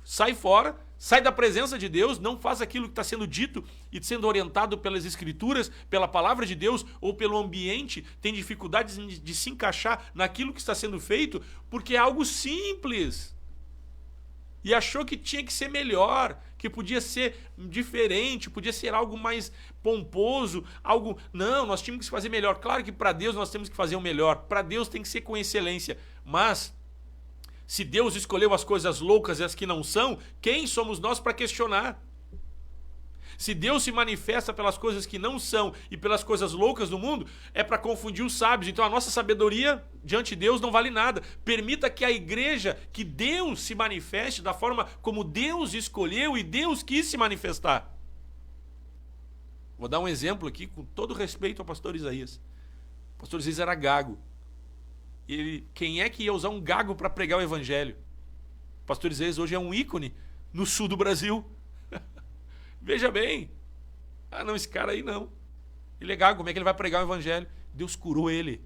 sai fora, sai da presença de Deus, não faz aquilo que está sendo dito e sendo orientado pelas Escrituras, pela palavra de Deus ou pelo ambiente, tem dificuldades de se encaixar naquilo que está sendo feito, porque é algo simples. E achou que tinha que ser melhor, que podia ser diferente, podia ser algo mais pomposo, algo... Não, nós tínhamos que fazer melhor. Claro que para Deus nós temos que fazer o melhor. Para Deus tem que ser com excelência. Mas, se Deus escolheu as coisas loucas e as que não são, quem somos nós para questionar? Se Deus se manifesta pelas coisas que não são e pelas coisas loucas do mundo, é para confundir os sábios. Então a nossa sabedoria diante de Deus não vale nada. Permita que a igreja, que Deus se manifeste da forma como Deus escolheu e Deus quis se manifestar. Vou dar um exemplo aqui com todo respeito ao pastor Isaías. O pastor Isaías era gago. Quem é que ia usar um gago para pregar o evangelho? O pastor Isaías hoje é um ícone no sul do Brasil. Veja bem. Não, esse cara aí não. Ele é gago, como é que ele vai pregar o evangelho? Deus curou ele.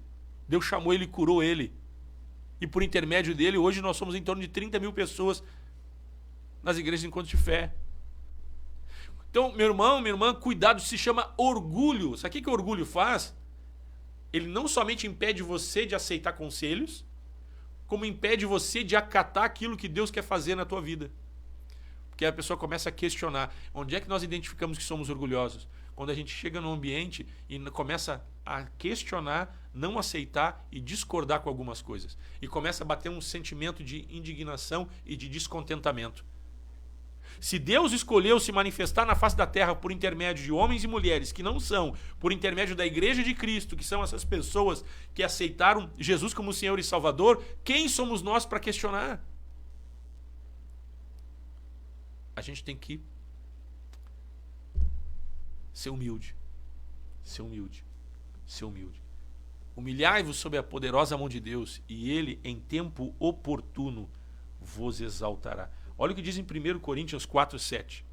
Deus chamou ele e curou ele. E por intermédio dele, hoje nós somos em torno de 30 mil pessoas nas igrejas de encontro de fé. Então, meu irmão, minha irmã, cuidado, se chama orgulho. Sabe o que o orgulho faz? Ele não somente impede você de aceitar conselhos, como impede você de acatar aquilo que Deus quer fazer na tua vida. Porque a pessoa começa a questionar. Onde é que nós identificamos que somos orgulhosos? Quando a gente chega num ambiente e começa a questionar, não aceitar e discordar com algumas coisas. E começa a bater um sentimento de indignação e de descontentamento. Se Deus escolheu se manifestar na face da terra por intermédio de homens e mulheres que não são, por intermédio da igreja de Cristo, que são essas pessoas que aceitaram Jesus como Senhor e Salvador, quem somos nós para questionar? A gente tem que ser humilde. Ser humilde. Ser humilde. Humilhai-vos sob a poderosa mão de Deus, e Ele, em tempo oportuno, vos exaltará. Olha o que diz em 1 Coríntios 4:7.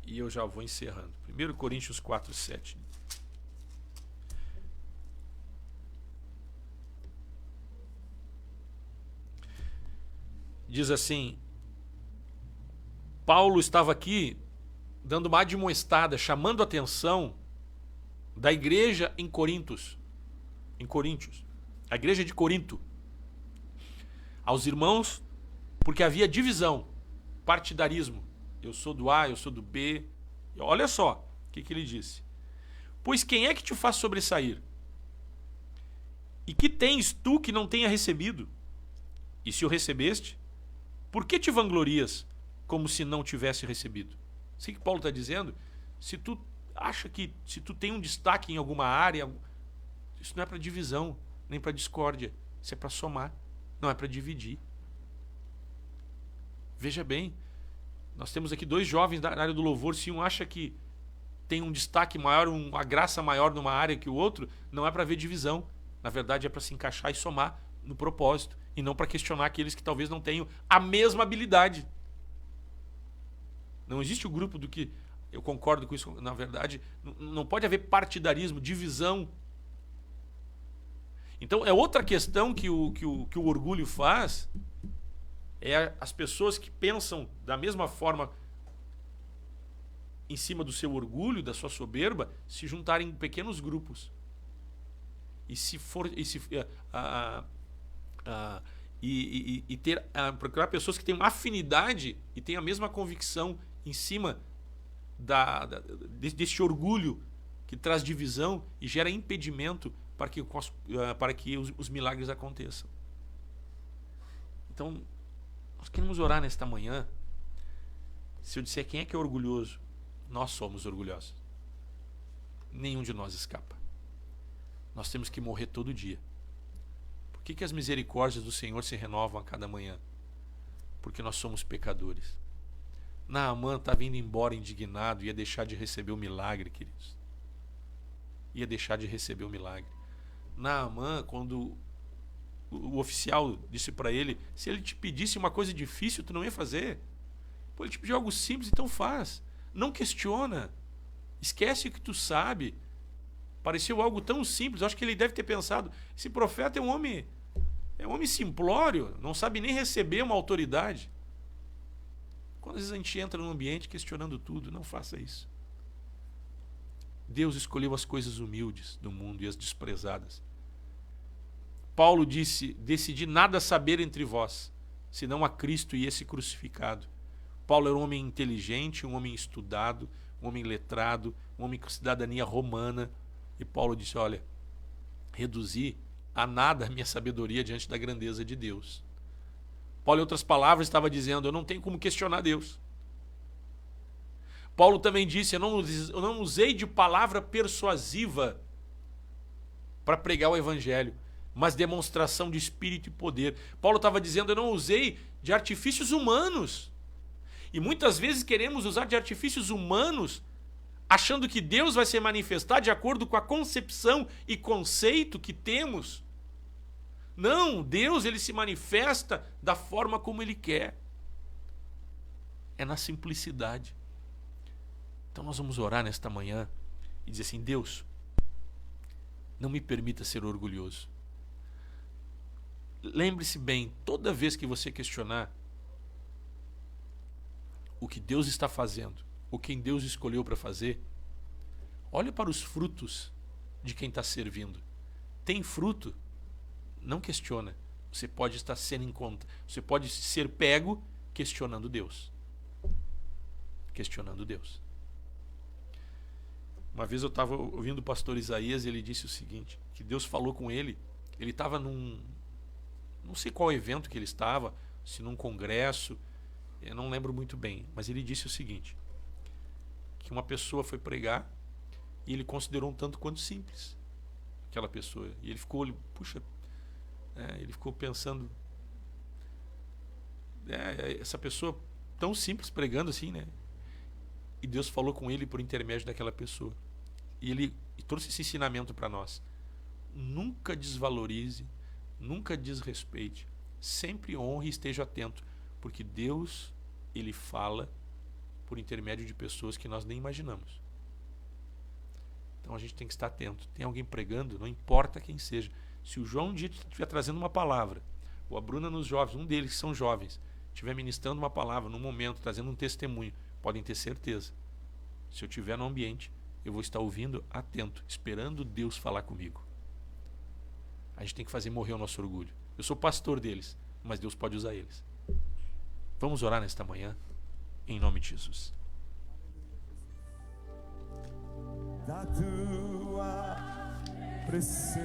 E eu já vou encerrando. 1 Coríntios 4:7. Diz assim: Paulo estava aqui dando uma admoestada, chamando a atenção da igreja em Coríntios, a igreja de Corinto, aos irmãos, porque havia divisão, partidarismo. Eu sou do A, eu sou do B. E olha só o que ele disse. Pois quem é que te faz sobressair? E que tens tu que não tenha recebido? E se o recebeste, por que te vanglorias como se não tivesse recebido? Isso que Paulo está dizendo. Se tu acha que, se tu tem um destaque em alguma área, isso não é para divisão, nem para discórdia. Isso é para somar, não é para dividir. Veja bem, nós temos aqui 2 jovens da área do louvor. Se um acha que tem um destaque maior, uma graça maior numa área que o outro, não é para ver divisão. Na verdade é para se encaixar e somar no propósito, e não para questionar aqueles que talvez não tenham a mesma habilidade. Não existe o grupo do que eu concordo com isso. Na verdade, não pode haver partidarismo, divisão. Então é outra questão que o orgulho faz. É as pessoas que pensam da mesma forma em cima do seu orgulho, da sua soberba, se juntarem em pequenos grupos. Procurar pessoas que tenham afinidade e tenham a mesma convicção em cima deste orgulho que traz divisão e gera impedimento para que os milagres aconteçam. Então, nós queremos orar nesta manhã. Se eu disser quem é que é orgulhoso, nós somos orgulhosos. Nenhum de nós escapa. Nós temos que morrer todo dia. Por que as misericórdias do Senhor se renovam a cada manhã? Porque nós somos pecadores. Naamã estava indo embora indignado, ia deixar de receber o milagre, queridos. Ia deixar de receber o milagre. Naamã, quando o oficial disse para ele, se ele te pedisse uma coisa difícil, tu não ia fazer. Pô, ele te pediu algo simples, então faz. Não questiona. Esquece o que tu sabe. Pareceu algo tão simples. Eu acho que ele deve ter pensado, esse profeta é um homem simplório, não sabe nem receber uma autoridade. Quando às vezes a gente entra num ambiente questionando tudo, não faça isso. Deus escolheu as coisas humildes do mundo e as desprezadas. Paulo disse, decidi nada saber entre vós, senão a Cristo e esse crucificado. Paulo era um homem inteligente, um homem estudado, um homem letrado, um homem com cidadania romana. E Paulo disse, olha, reduzi a nada a minha sabedoria diante da grandeza de Deus. Paulo, em outras palavras, estava dizendo, eu não tenho como questionar Deus. Paulo também disse, eu não usei de palavra persuasiva para pregar o evangelho, mas demonstração de espírito e poder. Paulo estava dizendo, eu não usei de artifícios humanos. E muitas vezes queremos usar de artifícios humanos, achando que Deus vai se manifestar de acordo com a concepção e conceito que temos. Não, Deus ele se manifesta da forma como Ele quer. É na simplicidade. Então nós vamos orar nesta manhã e dizer assim, Deus, não me permita ser orgulhoso. Lembre-se bem, toda vez que você questionar o que Deus está fazendo, ou quem Deus escolheu para fazer, olhe para os frutos de quem está servindo. Tem fruto? Não questiona. Você pode estar sendo em conta. Você pode ser pego questionando Deus. Questionando Deus. Uma vez eu estava ouvindo o pastor Isaías e ele disse o seguinte, que Deus falou com ele. Ele estava não sei qual evento que ele estava, se num congresso, eu não lembro muito bem, mas ele disse o seguinte, que uma pessoa foi pregar e ele considerou um tanto quanto simples aquela pessoa. E ele ficou, ele ficou pensando, essa pessoa tão simples pregando assim, né? E Deus falou com ele por intermédio daquela pessoa. E ele trouxe esse ensinamento para nós. Nunca desvalorize, nunca desrespeite, sempre honre e esteja atento, porque Deus, Ele fala por intermédio de pessoas que nós nem imaginamos. Então a gente tem que estar atento. Tem alguém pregando, não importa quem seja. Se o João um dia estiver trazendo uma palavra, ou a Bruna nos jovens, um deles que são jovens, estiver ministrando uma palavra num momento, trazendo um testemunho, podem ter certeza. Se eu estiver no ambiente, eu vou estar ouvindo atento, esperando Deus falar comigo. A gente tem que fazer morrer o nosso orgulho. Eu sou pastor deles, mas Deus pode usar eles. Vamos orar nesta manhã, em nome de Jesus. Da tua presença,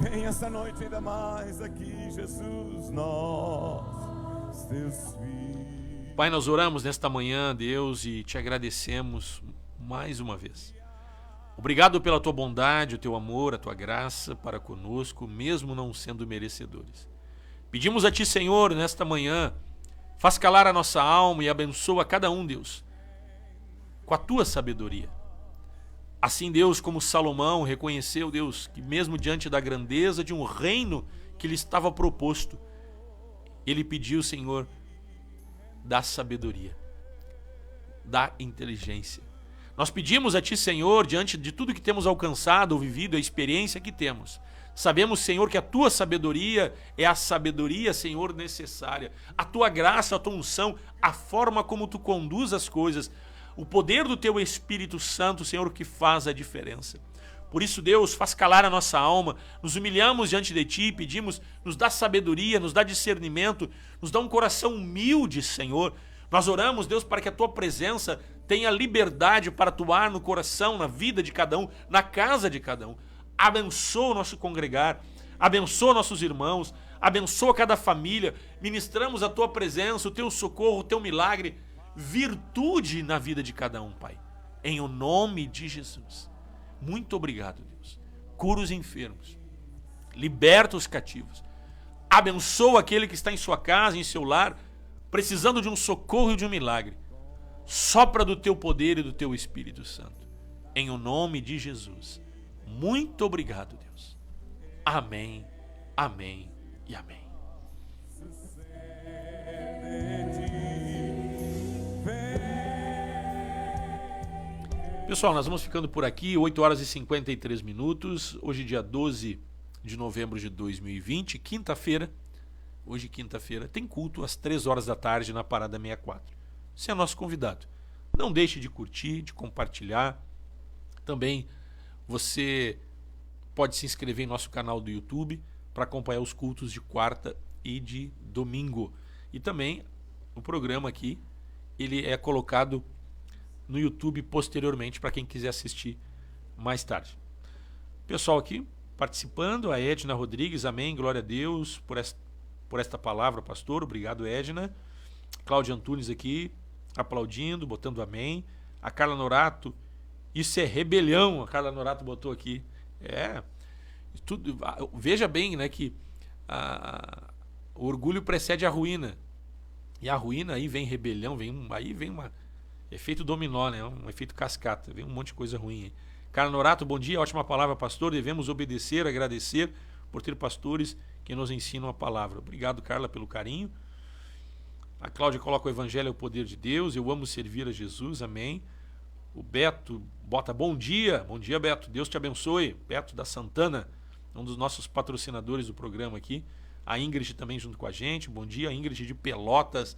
vem essa noite ainda mais aqui, Jesus, nós, teus filhos. Pai, nós oramos nesta manhã, Deus, e te agradecemos mais uma vez. Obrigado pela tua bondade, o teu amor, a tua graça para conosco, mesmo não sendo merecedores. Pedimos a ti, Senhor, nesta manhã, faz calar a nossa alma e abençoa cada um, Deus, com a tua sabedoria. Assim, Deus, como Salomão reconheceu, Deus, que mesmo diante da grandeza de um reino que lhe estava proposto, ele pediu, Senhor, da sabedoria, da inteligência. Nós pedimos a ti, Senhor, diante de tudo que temos alcançado ou vivido, a experiência que temos. Sabemos, Senhor, que a tua sabedoria é a sabedoria, Senhor, necessária. A tua graça, a tua unção, a forma como tu conduz as coisas, o poder do teu Espírito Santo, Senhor, que faz a diferença. Por isso, Deus, faz calar a nossa alma, nos humilhamos diante de ti, pedimos, nos dá sabedoria, nos dá discernimento, nos dá um coração humilde, Senhor. Nós oramos, Deus, para que a tua presença tenha liberdade para atuar no coração, na vida de cada um, na casa de cada um. Abençoa o nosso congregar, abençoa nossos irmãos, abençoa cada família. Ministramos a tua presença, o teu socorro, o teu milagre, virtude na vida de cada um, Pai. Em o nome de Jesus. Muito obrigado, Deus. Cura os enfermos, liberta os cativos, abençoa aquele que está em sua casa, em seu lar, precisando de um socorro e de um milagre, sopra do teu poder e do teu Espírito Santo. Em o nome de Jesus. Muito obrigado, Deus. Amém, amém e amém. Pessoal, nós vamos ficando por aqui, 8 horas e 53 minutos. Hoje, dia 12 de novembro de 2020, quinta-feira. Hoje, quinta-feira, tem culto às 3 horas da tarde na Parada 64. Você é nosso convidado. Não deixe de curtir, de compartilhar. Também você pode se inscrever em nosso canal do YouTube para acompanhar os cultos de quarta e de domingo. E também o programa aqui, ele é colocado no YouTube posteriormente para quem quiser assistir mais tarde. Pessoal aqui participando, a Edna Rodrigues, amém, glória a Deus por esta palavra, pastor, obrigado, Edna. Cláudia Antunes aqui, aplaudindo, botando amém. A Carla Norato, isso é rebelião, a Carla Norato botou aqui. Veja bem, né, que o orgulho precede a ruína. E a ruína, aí vem rebelião, aí vem uma efeito dominó, né? Um efeito cascata, vem um monte de coisa ruim aí. Carla Norato, bom dia, ótima palavra, pastor. Devemos obedecer, agradecer por ter pastores que nos ensinam a palavra. Obrigado, Carla, pelo carinho. A Cláudia coloca: o evangelho é o poder de Deus, eu amo servir a Jesus, amém. O Beto bota bom dia, Beto, Deus te abençoe. Beto da Santana, um dos nossos patrocinadores do programa aqui. A Ingrid também junto com a gente, bom dia. A Ingrid de Pelotas,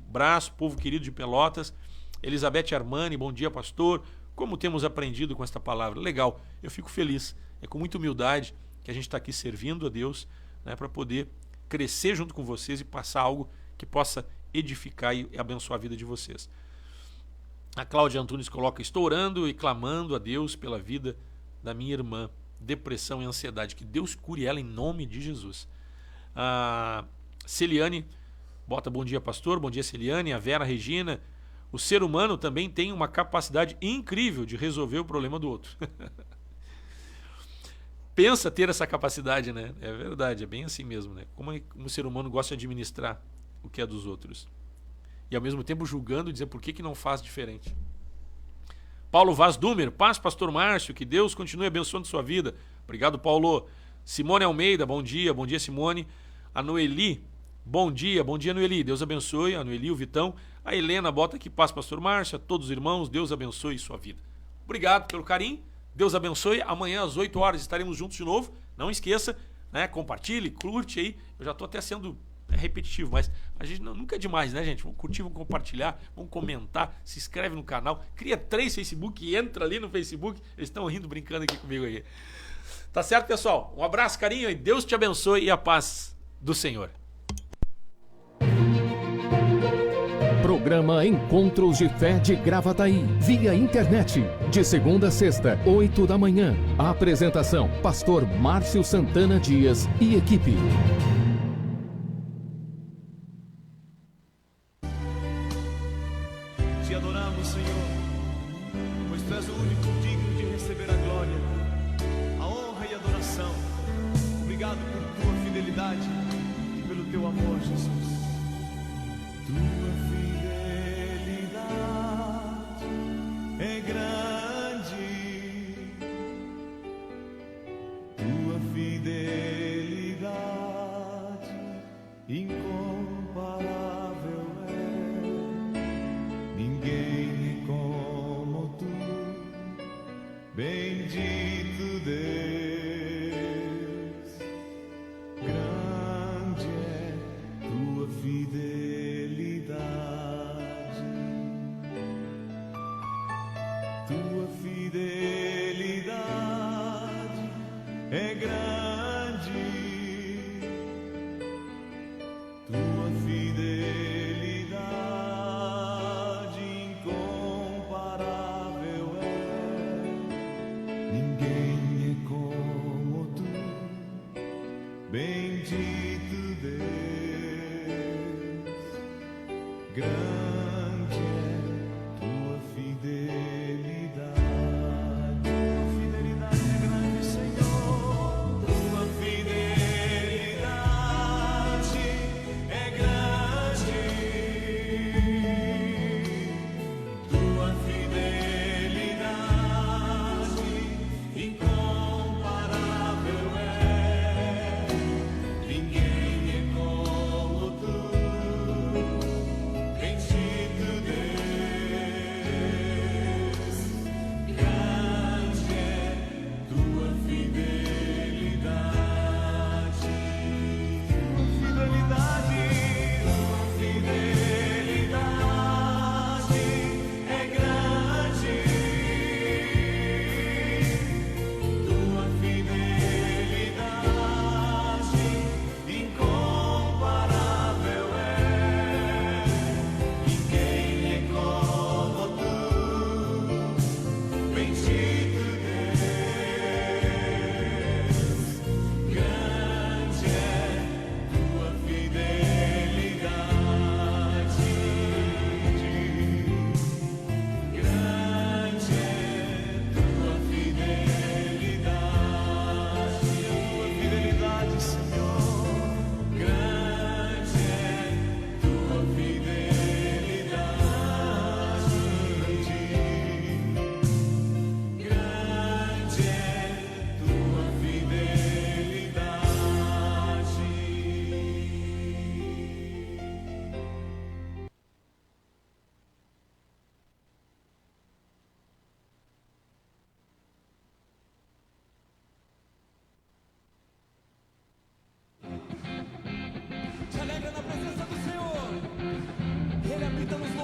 abraço, povo querido de Pelotas. Elizabeth Armani, bom dia, pastor. Como temos aprendido com esta palavra? Legal, eu fico feliz. É com muita humildade que a gente está aqui servindo a Deus, né, para poder crescer junto com vocês e passar algo que possa edificar e abençoar a vida de vocês. A Cláudia Antunes coloca: estou orando e clamando a Deus pela vida da minha irmã, depressão e ansiedade. Que Deus cure ela em nome de Jesus. A Celiane bota: bom dia, pastor. Bom dia, Celiane. A Vera Regina: o ser humano também tem uma capacidade incrível de resolver o problema do outro. Pensa ter essa capacidade, né? É verdade, é bem assim mesmo, né? Como o ser humano gosta de administrar o que é dos outros. E ao mesmo tempo julgando, dizer por que não faz diferente. Paulo Vaz Dumer: paz, pastor Márcio, que Deus continue abençoando sua vida. Obrigado, Paulo. Simone Almeida, bom dia Simone. A Noeli, bom dia Noeli, Deus abençoe. A Noeli, o Vitão. A Helena bota aqui: paz, pastor Márcio, a todos os irmãos, Deus abençoe sua vida. Obrigado pelo carinho, Deus abençoe. Amanhã às 8 horas estaremos juntos de novo. Não esqueça, né? Compartilhe, curte aí. Eu já estou até sendo repetitivo, mas a gente nunca é demais, né, gente? Vamos curtir, vamos compartilhar, vamos comentar, se inscreve no canal, cria 3 Facebook e entra ali no Facebook. Eles estão rindo, brincando aqui comigo aí. Tá certo, pessoal? Um abraço, carinho, e Deus te abençoe e a paz do Senhor. Programa Encontros de Fé de Gravataí, via internet, de segunda a sexta, 8 da manhã. A apresentação: pastor Márcio Santana Dias e equipe. Te adoramos, Senhor, pois Tu és o único digno de receber a glória, a honra e a adoração. Obrigado por Tua fidelidade e pelo Teu amor, Jesus. Tua fidelidade é grande, Tua fidelidade incomparável é. Ninguém é como Tu, bendito Deus. Grande é Tua fidelidade, Tua fidelidade é grande, Tua fidelidade incomparável é. Ninguém é como Tu, bendito Deus. Grande é Tua fidelidade. Tua fidelidade é grande, Senhor. Tua fidelidade é grande. Cantamos